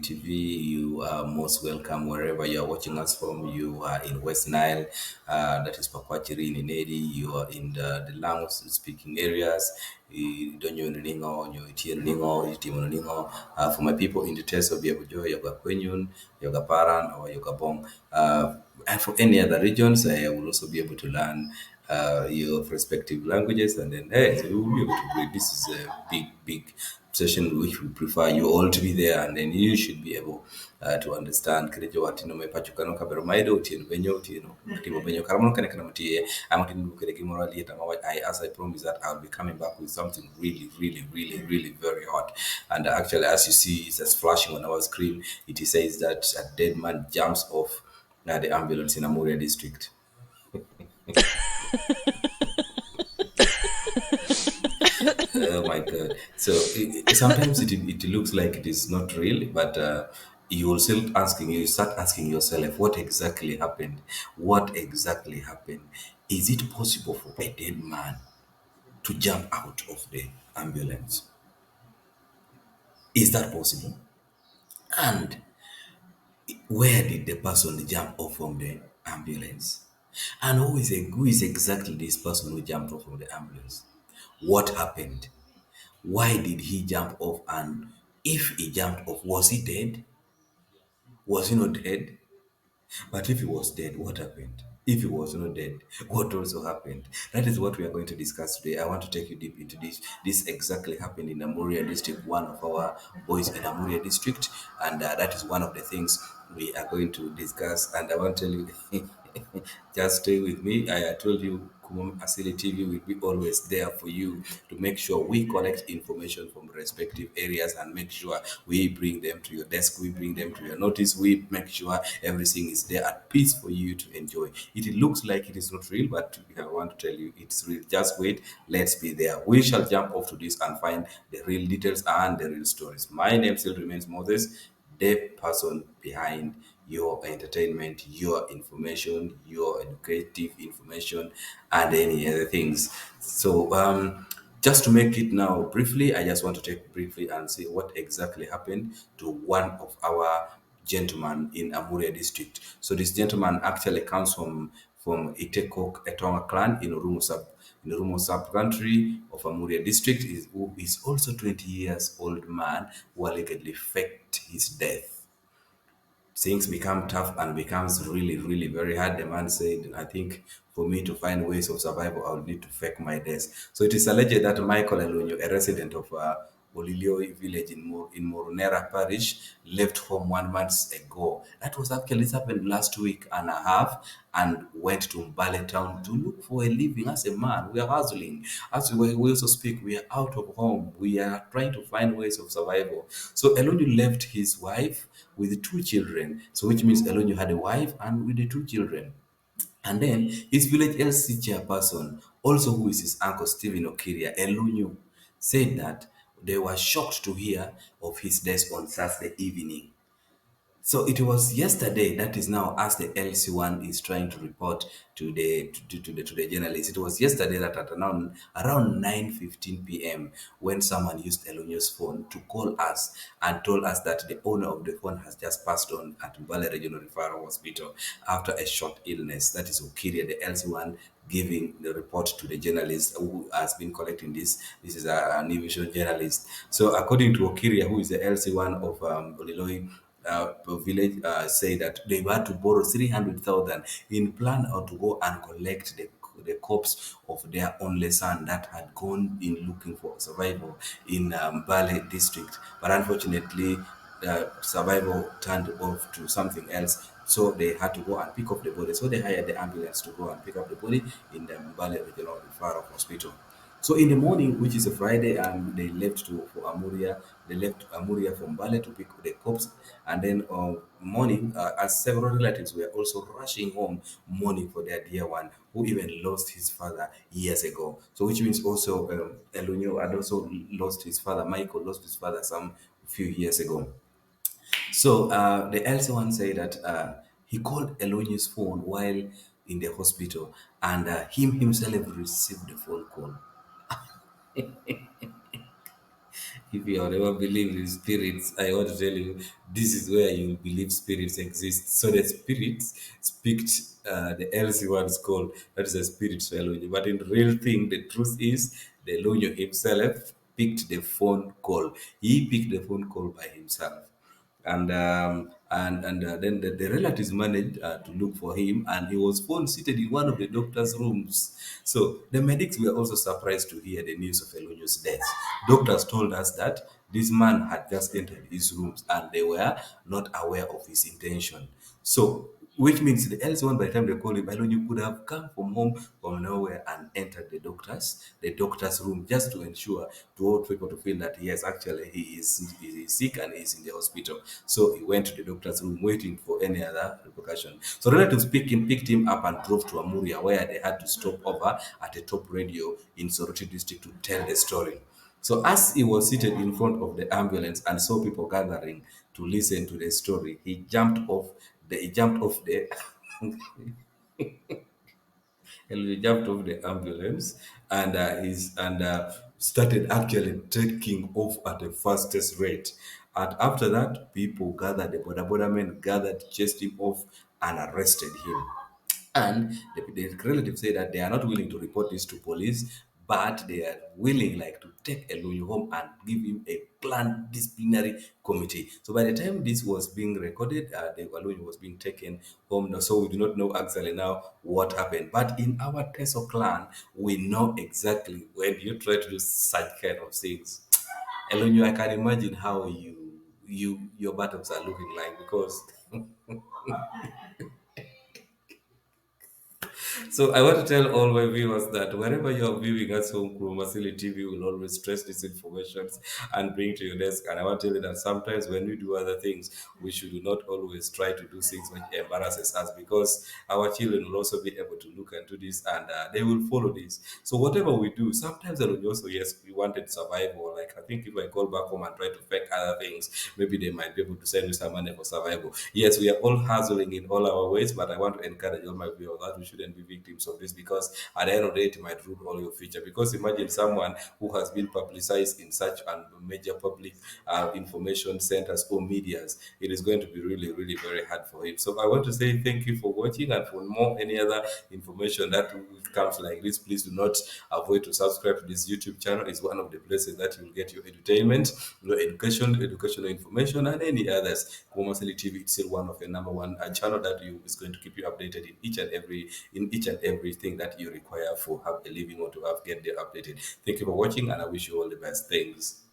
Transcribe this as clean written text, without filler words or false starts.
TV. You are most welcome wherever you are watching us from. You are in West Nile, that is Pakwachiri in Inedi. You are in the Langus speaking areas. Don't you know, you Ningo. For my people in the test of Yabujo, Yoga Kwenyun, Yoga Paran, or Yoga Bong. And for any other regions, I will also be able to learn your respective languages, and then hey, so you will be able to read. This is a big session which we prefer you all to be there, and then you should be able to understand kirejo watino me pachukano kabero maido utino benyo utino timo benyo karamon kane kana mutie amatin kere gimoro lieta ma I as I promise that I'll be coming back with something really very hot. And actually, as you see, it's just flashing on our screen. It says that a dead man jumps off the ambulance in Amuria District. Oh my God. So sometimes it looks like it is not real, but you start asking yourself, what exactly happened? What exactly happened? Is it possible for a dead man to jump out of the ambulance? Is that possible? And where did the person jump off from the ambulance? And who is exactly this person who jumped off from the ambulance? What happened? Why did he jump off? And if he jumped off, was he dead? Was he not dead? But if he was dead, what happened? If he was not dead, what also happened? That is what we are going to discuss today. I want to take you deep into this. This exactly happened in Amuria District, one of our boys in Amuria District, and that is one of the things we are going to discuss. And I want to tell you, just stay with me. I told you Kumam Asilli TV will be always there for you to make sure we collect information from respective areas and make sure we bring them to your desk, we bring them to your notice, we make sure everything is there at peace for you to enjoy. It looks like it is not real, but I want to tell you it's real. Just wait, let's be there. We shall jump off to this and find the real details and the real stories. My name still remains Moses, the person behind your entertainment, your information, your educative information, and any other things. So, just to make it now briefly, I just want to take briefly and see what exactly happened to one of our gentlemen in Amuria district. So this gentleman actually comes from Itekok Etonga clan in Orumo sub country of Amuria district, who is also 20 years old man who allegedly faked his death. Things become tough and becomes really very hard. The man said, I think for me to find ways of survival, I would need to fake my death. So it is alleged that Michael Elunyo, a resident of Olilio village in Moronera parish, left home 1 month ago. That was actually, this happened last week and a half, and went to Mbale town to look for a living as a man. We are hustling. As we also speak, we are out of home. We are trying to find ways of survival. So Elunyo left his wife with two children. So which means Elonio had a wife and with the two children. And then his village LC chairperson, also who is his uncle Stephen Okiria, Elunio, said that they were shocked to hear of his death on Thursday evening. So it was yesterday, that is now, as the LC1 is trying to report to the journalists. It was yesterday that at around 9:15 p.m. when someone used Elonio's phone to call us and told us that the owner of the phone has just passed on at Mbale Regional Referral Hospital after a short illness. That is Okiria, the LC1, giving the report to the journalist who has been collecting this. This is a New Vision journalist. So according to Okiria, who is the LC1 of Oliloi village, say that they had to borrow 300,000 in plan to go and collect the corpse of their only son that had gone in looking for survival in Bale district. But unfortunately, survival turned off to something else. So they had to go and pick up the body. So they hired the ambulance to go and pick up the body in the Mbale Regional Referral Hospital. So in the morning, which is a Friday, they left for Amuria. They left Amuria from Bale to pick the corpse, and then morning, as several relatives were also rushing home, mourning for their dear one, who even lost his father years ago. So which means also Elunyo had also lost his father. Michael lost his father some few years ago. So the elder one said that he called Elonio's phone while in the hospital, and him himself received the phone call. If you have never believed in spirits, I want to tell you this is where you believe spirits exist. So the spirits picked the LC one's call. That is a spirit to Elonyo. But in real thing, the truth is the Elonyo himself picked the phone call. He picked the phone call by himself, and then the relatives managed to look for him, and he was found seated in one of the doctor's rooms. So the medics were also surprised to hear the news of Elonyo's death. Doctors told us that this man had just entered his rooms and they were not aware of his intention. So which means the else one, by the time they called him, Elonyo could have come from home from nowhere and entered the doctor's room, just to ensure to all people to feel that yes, actually he is sick and he's in the hospital. So he went to the doctor's room waiting for any other repercussion. So relatives picked him up and drove to Amuria, where they had to stop over at a top radio in Soroti district to tell the story. So as he was seated in front of the ambulance and saw people gathering to listen to the story, he jumped off the he jumped off the ambulance, and started actually taking off at the fastest rate. And after that, people gathered, the border men gathered, chased him off, and arrested him. And the relatives say that they are not willing to report this to police, but they are willing like to take Elunyu home and give him a planned disciplinary committee. So by the time this was being recorded, the Elunyu was being taken home. Now, so we do not know actually now what happened. But in our Teso clan, we know exactly when you try to do such kind of things. Elunyu, I can imagine how your buttocks are looking like, because so I want to tell all my viewers that wherever you are viewing us from Kumam Asilli TV, will always stress these informations and bring to your desk. And I want to tell you that sometimes when we do other things, we should not always try to do things which embarrasses us, because our children will also be able to look into this, and they will follow this. So whatever we do, sometimes they will also, yes, we wanted survival. Like I think if I call back home and try to fake other things, maybe they might be able to send me some money for survival. Yes, we are all hustling in all our ways, but I want to encourage all my viewers that we shouldn't be victims of this, because at the end of the day, it might ruin all your future. Because imagine someone who has been publicized in such major public information centers or medias, it is going to be really, really very hard for him. So I want to say thank you for watching, and for more any other information that comes like this, please do not avoid to subscribe to this YouTube channel. It's one of the places that you will get your entertainment, your educational information, and any others. Kumam TV is still one of the number one channel that you is going to keep you updated in each and everything that you require for have a living or to have get there updated. Thank you for watching, and I wish you all the best things.